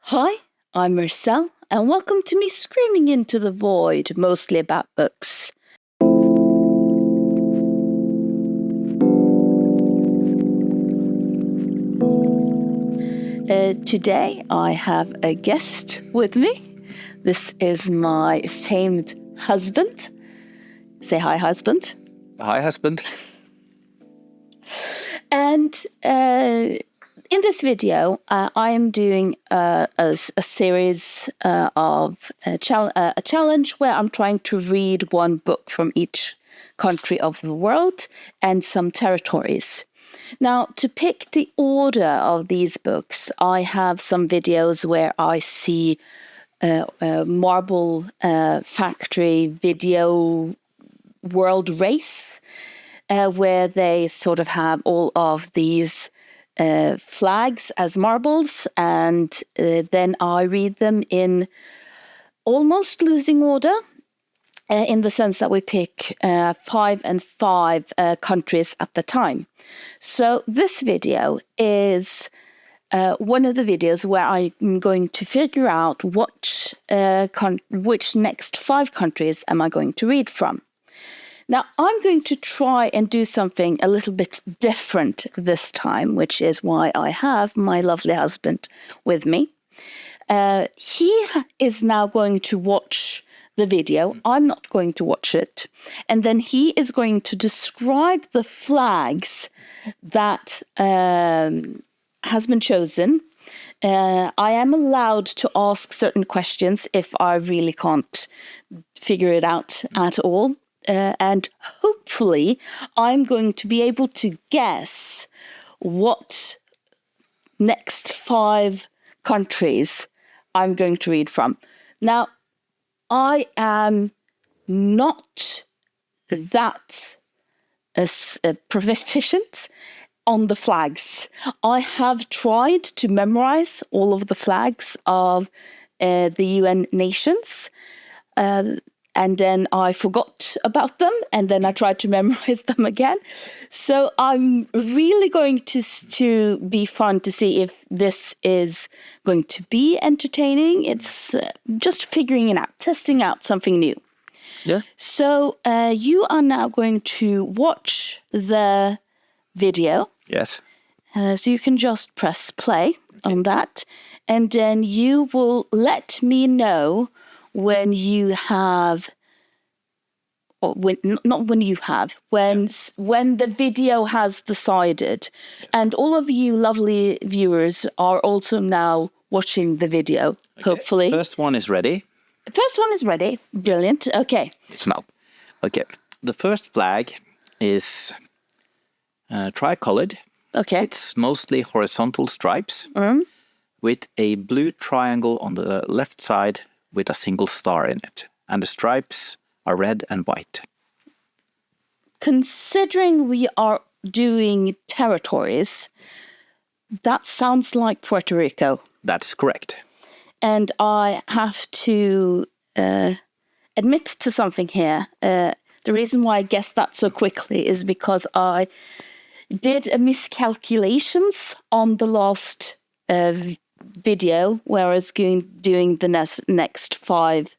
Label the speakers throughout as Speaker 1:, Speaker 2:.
Speaker 1: Hi, I'm Marcel, and welcome to me screaming into the void, mostly about books. Today I have a guest with me. This is my famed husband. Say hi, husband.
Speaker 2: Hi, husband.
Speaker 1: And in this video, I am doing a series of a challenge where I'm trying to read one book from each country of the world and some territories. Now, to pick the order of these books, I have some videos where I see Marble Factory video world race, where they sort of have all of these flags as marbles, and then I read them in almost losing order, in the sense that we pick 5 and 5 countries at the time. So this video is one of the videos where I'm going to figure out which next 5 countries am I going to read from. Now, I'm going to try and do something a little bit different this time, which is why I have my lovely husband with me. He is now going to watch the video. I'm not going to watch it. And then he is going to describe the flags that has been chosen. I am allowed to ask certain questions if I really can't figure it out at all. And hopefully I'm going to be able to guess what next 5 countries I'm going to read from. Now, I am not that proficient on the flags. I have tried to memorize all of the flags of the UN nations, and then I forgot about them, and then I tried to memorize them again. So I'm really going to be fun to see if this is going to be entertaining. It's just figuring it out, testing out something new.
Speaker 2: Yeah.
Speaker 1: So you are now going to watch the video.
Speaker 2: Yes.
Speaker 1: So you can just press play on that, and then you will let me know when you have, or when the video has decided. And all of you lovely viewers are also now watching the video, hopefully.
Speaker 2: First one is ready.
Speaker 1: First one is ready. Brilliant. Okay.
Speaker 2: It's now. Okay. The first flag is tricolored.
Speaker 1: Okay.
Speaker 2: It's mostly horizontal stripes with a blue triangle on the left side with a single star in it. And the stripes are red and white.
Speaker 1: Considering we are doing territories, that sounds like Puerto Rico.
Speaker 2: That is correct.
Speaker 1: And I have to admit to something here. The reason why I guessed that so quickly is because I did a miscalculations on the last video where I was doing the next 5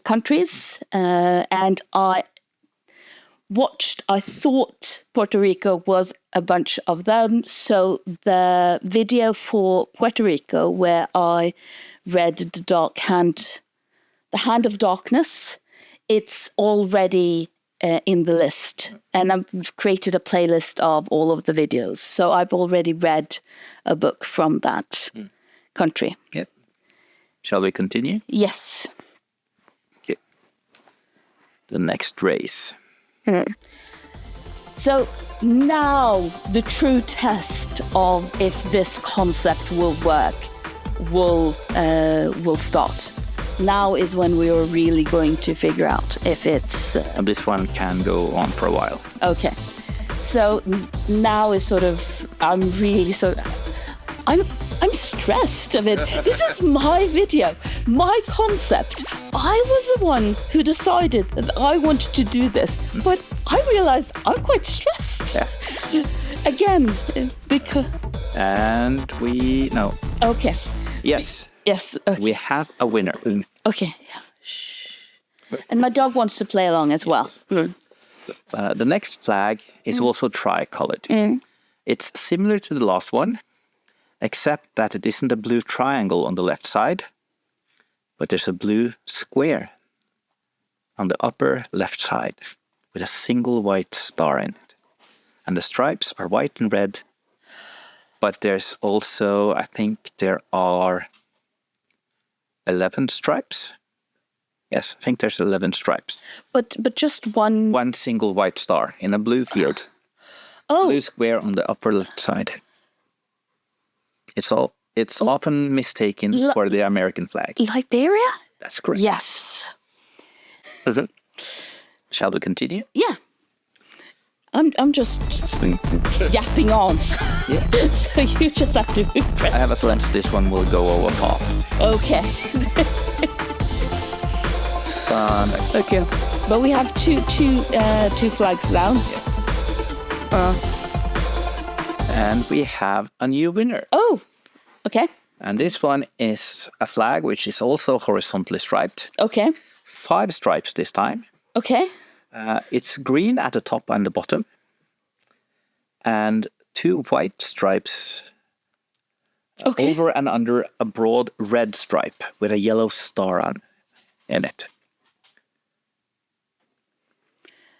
Speaker 1: countries, and I thought Puerto Rico was a bunch of them. So the video for Puerto Rico, where I read the Hand of Darkness, it's already in the list, and I've created a playlist of all of the videos. So I've already read a book from that country.
Speaker 2: Yep. Shall we continue?
Speaker 1: Yes.
Speaker 2: Okay. The next race.
Speaker 1: So now the true test of if this concept will work will start. Now is when we are really going to figure out if it's...
Speaker 2: And this one can go on for a while.
Speaker 1: Okay. So now is sort of... I'm stressed of it. This is my video, my concept. I was the one who decided that I wanted to do this, but I realized I'm quite stressed.
Speaker 2: Yeah.
Speaker 1: Again, because
Speaker 2: And no.
Speaker 1: Okay.
Speaker 2: Yes,
Speaker 1: Yes. Okay.
Speaker 2: we have a winner.
Speaker 1: Okay. And my dog wants to play along as well.
Speaker 2: The next flag is also tricolored. It's similar to the last one, except that it isn't a blue triangle on the left side, but there's a blue square on the upper left side with a single white star in it. And the stripes are white and red, but there's also, I think there are 11 stripes. Yes, I think there's 11 stripes.
Speaker 1: But just one.
Speaker 2: One single white star in a blue field.
Speaker 1: Oh.
Speaker 2: Blue square on the upper left side. It's often mistaken for the American flag.
Speaker 1: Liberia?
Speaker 2: That's correct.
Speaker 1: Yes.
Speaker 2: Shall we continue?
Speaker 1: Yeah. I'm just yapping on.
Speaker 2: Yeah.
Speaker 1: So you just have to press.
Speaker 2: I have a sense this one will go over par.
Speaker 1: Okay. Okay. But we have two flags down.
Speaker 2: And we have a new winner.
Speaker 1: Oh. Okay.
Speaker 2: And this one is a flag which is also horizontally striped.
Speaker 1: Okay.
Speaker 2: 5 stripes this time.
Speaker 1: Okay.
Speaker 2: It's green at the top and the bottom. And 2 white stripes over and under a broad red stripe with a yellow star in it.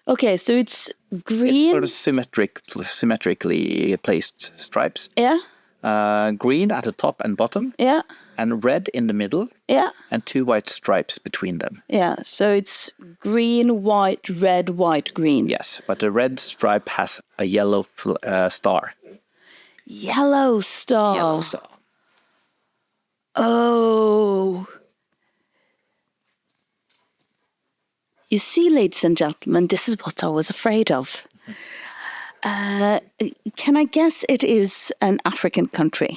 Speaker 1: Okay, so it's green.
Speaker 2: It's sort of symmetrically placed stripes.
Speaker 1: Yeah.
Speaker 2: Green at the top and bottom.
Speaker 1: Yeah.
Speaker 2: And red in the middle.
Speaker 1: Yeah.
Speaker 2: And 2 white stripes between them.
Speaker 1: Yeah. So it's green, white, red, white, green.
Speaker 2: Yes, but the red stripe has a yellow star.
Speaker 1: Yellow star.
Speaker 2: Yellow star.
Speaker 1: Oh. You see, ladies and gentlemen, this is what I was afraid of. Can I guess it is an African country?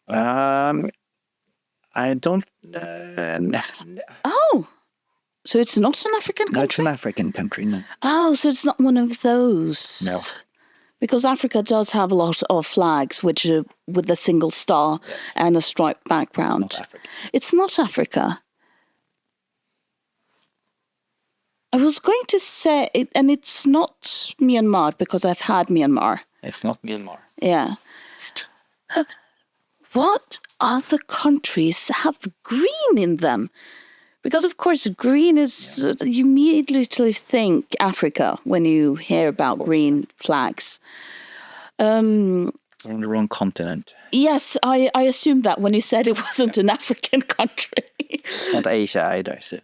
Speaker 2: I don't...
Speaker 1: Oh, so it's not an African country?
Speaker 2: No, it's an African country, no.
Speaker 1: Oh, so it's not one of those?
Speaker 2: No.
Speaker 1: Because Africa does have a lot of flags which are with a single star and a striped background.
Speaker 2: It's not Africa.
Speaker 1: It's not Africa. I was going to say, and it's not Myanmar because I've had Myanmar.
Speaker 2: It's not Myanmar.
Speaker 1: Yeah. What other countries have green in them? Because, of course, green is, you immediately think Africa when you hear about green flags.
Speaker 2: We're on the wrong continent.
Speaker 1: Yes, I assumed that when you said it wasn't an African country.
Speaker 2: Not Asia either. So.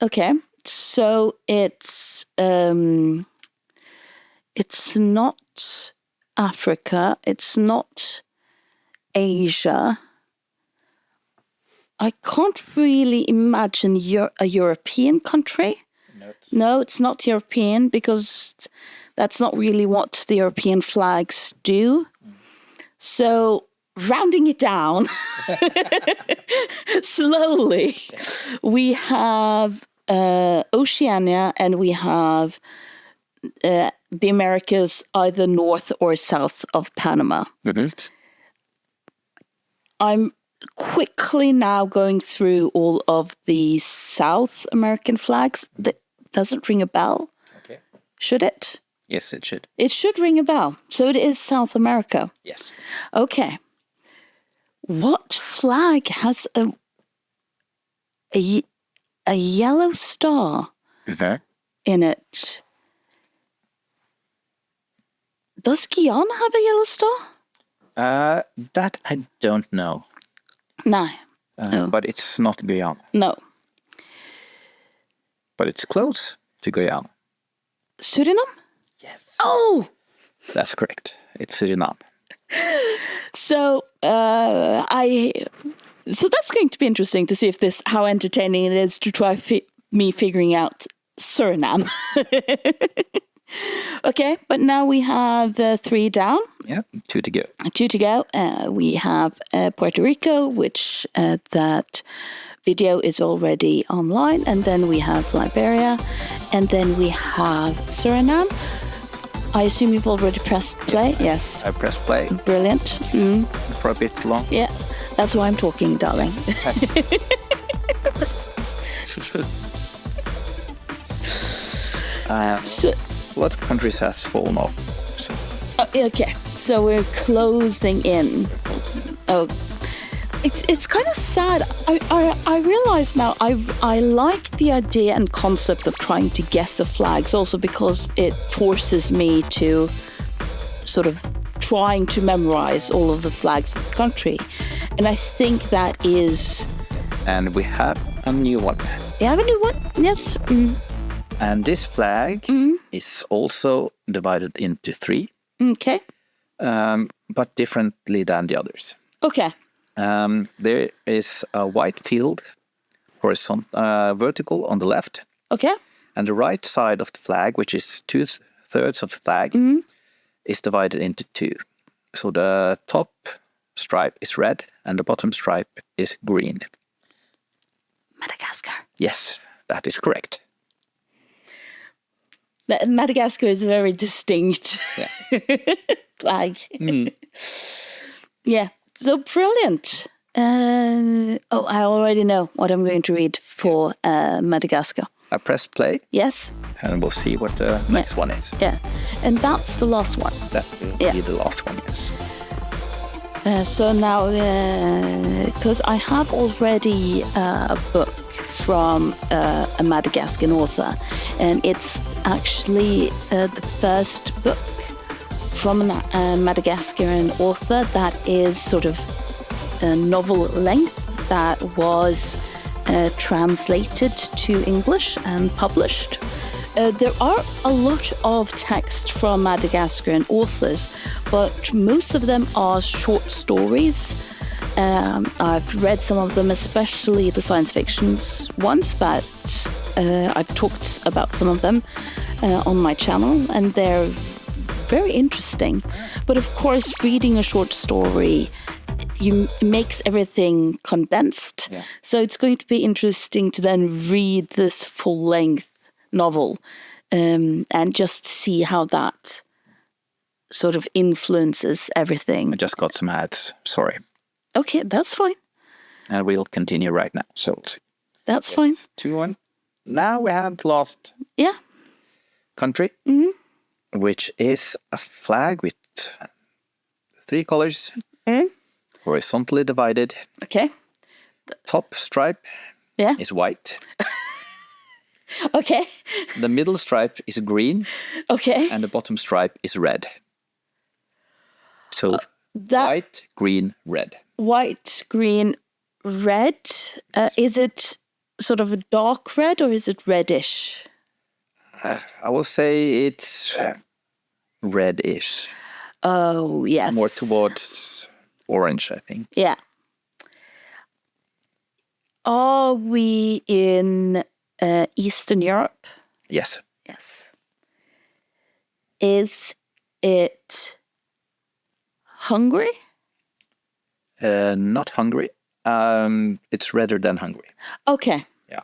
Speaker 1: Okay. So it's not Africa. It's not Asia. I can't really imagine a European country. No, it's not European because that's not really what the European flags do. So rounding it down slowly, we have Oceania and we have the Americas either north or south of Panama. I'm quickly now going through all of the South American flags. That doesn't ring a bell.
Speaker 2: Okay.
Speaker 1: Should it?
Speaker 2: Yes, it should.
Speaker 1: It should ring a bell. So it is South America.
Speaker 2: Yes.
Speaker 1: Okay. What flag has a yellow star in it? Does Guyana have a yellow star?
Speaker 2: That I don't know.
Speaker 1: No.
Speaker 2: But it's not Guyana.
Speaker 1: No.
Speaker 2: But it's close to Guyana.
Speaker 1: Suriname?
Speaker 2: Yes.
Speaker 1: Oh!
Speaker 2: That's correct. It's Suriname.
Speaker 1: So so that's going to be interesting to see if how entertaining it is to try me figuring out Suriname. Okay, but now we have 3 down.
Speaker 2: Yeah, 2 to go.
Speaker 1: 2 to go. We have Puerto Rico, which that video is already online, and then we have Liberia, and then we have Suriname. I assume you've already pressed play? Yes.
Speaker 2: I press play
Speaker 1: Brilliant.
Speaker 2: for a bit long.
Speaker 1: Yeah, that's why I'm talking, darling. So,
Speaker 2: A lot of countries has fallen off. So
Speaker 1: okay, so we're closing in. Oh, it's kind of sad. I realize now I like the idea and concept of trying to guess the flags, also because it forces me to sort of trying to memorize all of the flags of the country, and I think that is.
Speaker 2: and we have a new one.
Speaker 1: You have a new one? Yes.
Speaker 2: And this flag is also divided into 3,
Speaker 1: Okay.
Speaker 2: but differently than the others.
Speaker 1: Okay.
Speaker 2: There is a white field, vertical on the left,
Speaker 1: Okay.
Speaker 2: and the right side of the flag, which is 2/3 of the flag, is divided into 2. So the top stripe is red, and the bottom stripe is green.
Speaker 1: Madagascar.
Speaker 2: Yes, that is correct.
Speaker 1: Madagascar is a very distinct
Speaker 2: Yeah.
Speaker 1: flag. Yeah, so brilliant. I already know what I'm going to read for Madagascar.
Speaker 2: I press play,
Speaker 1: Yes,
Speaker 2: and we'll see what the next one is.
Speaker 1: yeah, and that's the last one.
Speaker 2: That will
Speaker 1: Yeah.
Speaker 2: be the last one, yes.
Speaker 1: So now, because I have already a book from a Madagascan author, and it's actually the first book from a Madagascan author that is sort of a novel length that was translated to English and published. There are a lot of text from Madagascan authors, but most of them are short stories. I've read some of them, especially the science fiction ones that I've talked about some of them on my channel, and they're very interesting. But of course, reading a short story makes everything condensed.
Speaker 2: Yeah.
Speaker 1: So it's going to be interesting to then read this full-length novel and just see how that sort of influences everything.
Speaker 2: I just got some ads, sorry.
Speaker 1: Okay, that's fine.
Speaker 2: And we'll continue right now. So let's see.
Speaker 1: That's fine.
Speaker 2: 2-1. Now we have the last
Speaker 1: Yeah.
Speaker 2: country, which is a flag with 3 colors, horizontally divided.
Speaker 1: Okay.
Speaker 2: Top stripe
Speaker 1: Yeah.
Speaker 2: is white.
Speaker 1: Okay.
Speaker 2: The middle stripe is green,
Speaker 1: Okay.
Speaker 2: and the bottom stripe is red. So
Speaker 1: That
Speaker 2: white, green, red.
Speaker 1: white, green, red. Is it sort of a dark red or is it reddish?
Speaker 2: I will say it's reddish,
Speaker 1: Oh, yes.
Speaker 2: more towards orange, I think.
Speaker 1: Yeah. Are we in Eastern Europe?
Speaker 2: Yes.
Speaker 1: Yes. Is it Hungary?
Speaker 2: Not Hungary. It's redder than Hungary.
Speaker 1: Okay.
Speaker 2: Yeah.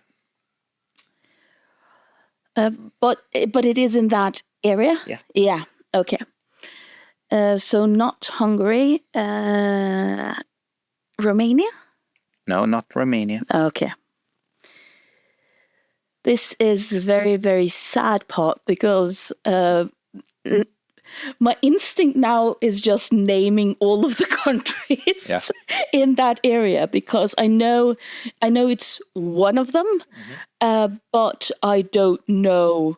Speaker 1: But it is in that area?
Speaker 2: Yeah.
Speaker 1: Yeah. Okay. So not Hungary. Romania?
Speaker 2: No, not Romania.
Speaker 1: Okay. This is a very, very sad part because my instinct now is just naming all of the countries
Speaker 2: Yeah.
Speaker 1: in that area because I know it's one of them, but I don't know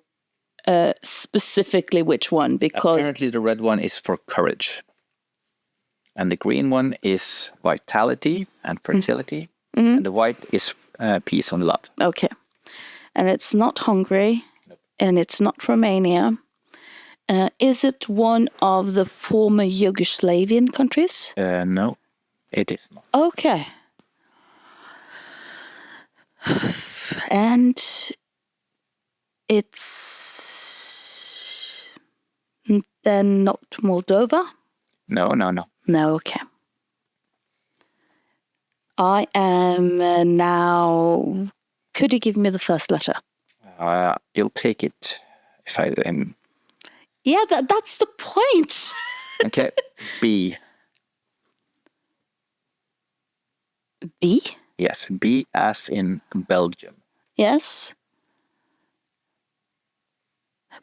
Speaker 1: specifically which one because
Speaker 2: Apparently the red one is for courage. And the green one is vitality and fertility. And the white is peace and love.
Speaker 1: okay, and it's not Hungary, and it's not Romania. Is it one of the former Yugoslavian countries?
Speaker 2: No, it is not.
Speaker 1: Okay. And it's then not Moldova?
Speaker 2: No.
Speaker 1: No, okay. I am now... Could you give me the first letter?
Speaker 2: You'll take it if I am.
Speaker 1: Yeah, that's the point.
Speaker 2: Okay. B.
Speaker 1: B?
Speaker 2: Yes, B as in Belgium.
Speaker 1: Yes.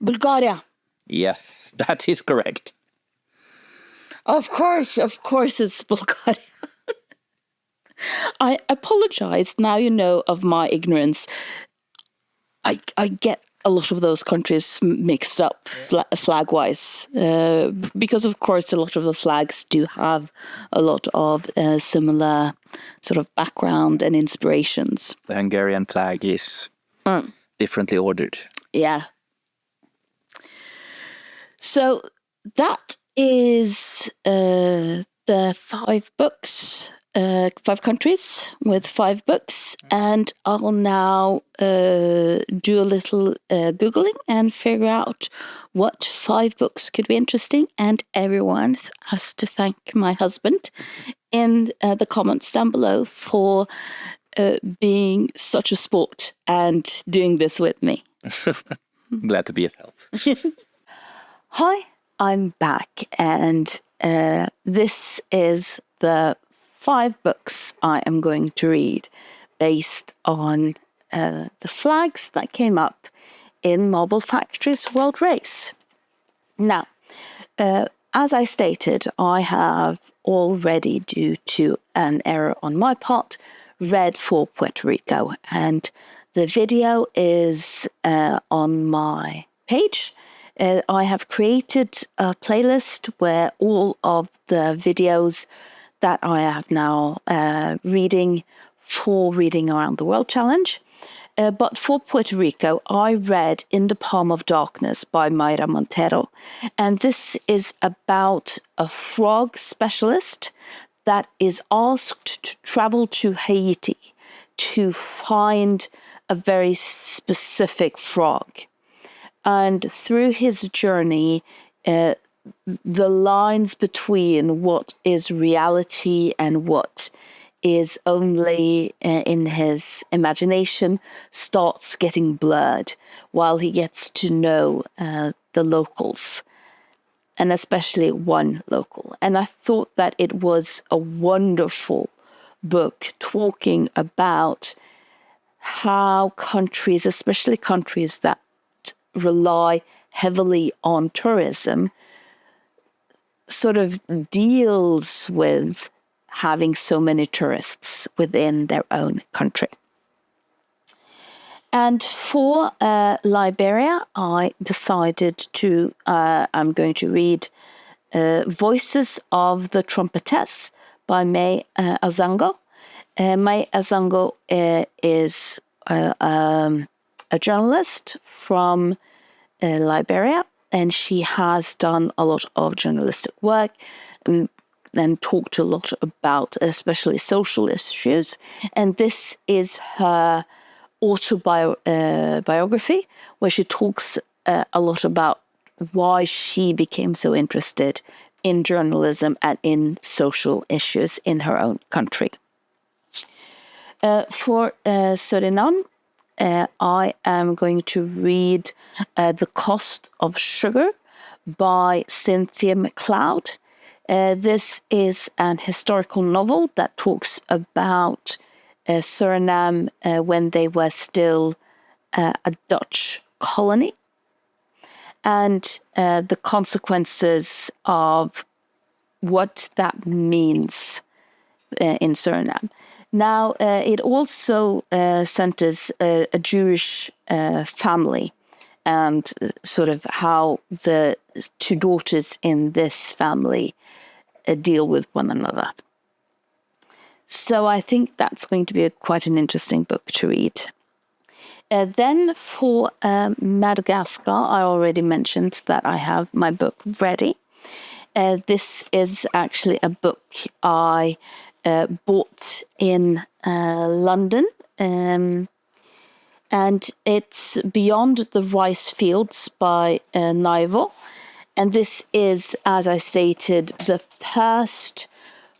Speaker 1: Bulgaria.
Speaker 2: Yes, that is correct.
Speaker 1: Of course it's Bulgaria. I apologize. Now you know of my ignorance. I get a lot of those countries mixed up flag-wise, because of course a lot of the flags do have a lot of similar sort of background and inspirations.
Speaker 2: The Hungarian flag is differently ordered.
Speaker 1: Yeah. So that is the 5 books, 5 countries with 5 books. And I'll now do a little Googling and figure out what 5 books could be interesting. And everyone has to thank my husband in the comments down below for being such a sport and doing this with me.
Speaker 2: Glad to be of help.
Speaker 1: Hi, I'm back, and this is the 5 books I am going to read based on the flags that came up in Marble Factory's World Race. Now, as I stated, I have already, due to an error on my part, read for Puerto Rico, and the video is on my page. I have created a playlist where all of the videos that I have now reading for Reading Around the World Challenge. But for Puerto Rico, I read In the Palm of Darkness by Mayra Montero. And this is about a frog specialist that is asked to travel to Haiti to find a very specific frog. And through his journey, the lines between what is reality and what is only in his imagination starts getting blurred while he gets to know the locals, and especially one local. And I thought that it was a wonderful book talking about how countries, especially countries that rely heavily on tourism, sort of deals with having so many tourists within their own country. And for Liberia, I decided to, I'm going to read Voices of the Trumpetess by May Azango. May Azango is a journalist from Liberia, and she has done a lot of journalistic work and talked a lot about especially social issues. And this is her autobiography, where she talks a lot about why she became so interested in journalism and in social issues in her own country. For Suriname, I am going to read The Cost of Sugar by Cynthia McLeod. This is an historical novel that talks about Suriname when they were still a Dutch colony, and the consequences of what that means in Suriname. Now, it also centers a Jewish family and sort of how the 2 daughters in this family deal with one another. So I think that's going to be quite an interesting book to read. Then for Madagascar, I already mentioned that I have my book ready. This is actually a book I bought in London, and it's Beyond the Rice Fields by Naivo. And this is, as I stated, the first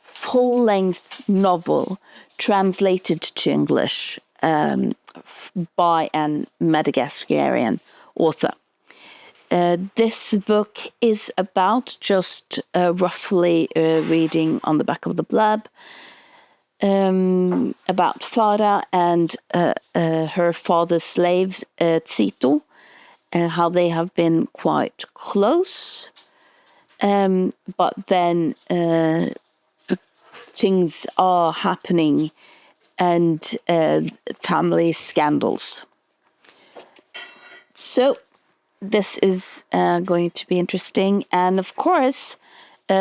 Speaker 1: full-length novel translated to English by a Madagascarian author. This book is about, just roughly reading on the back of the blurb, about Farah and her father's slaves, Tsito, and how they have been quite close. But then things are happening and family scandals. So this is going to be interesting. And of course,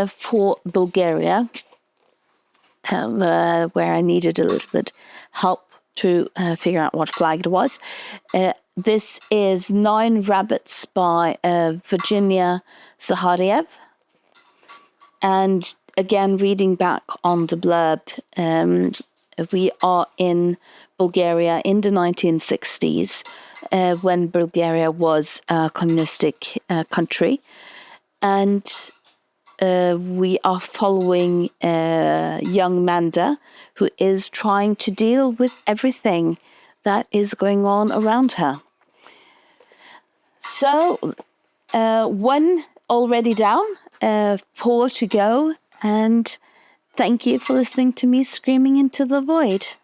Speaker 1: for Bulgaria, where I needed a little bit help to figure out what flag it was, this is 9 Rabbits by Virginia Zahariev. And again, reading back on the blurb, we are in Bulgaria in the 1960s, when Bulgaria was a communistic country. And we are following young Manda, who is trying to deal with everything that is going on around her. So, 1 already down, 4 to go, and thank you for listening to me screaming into the void.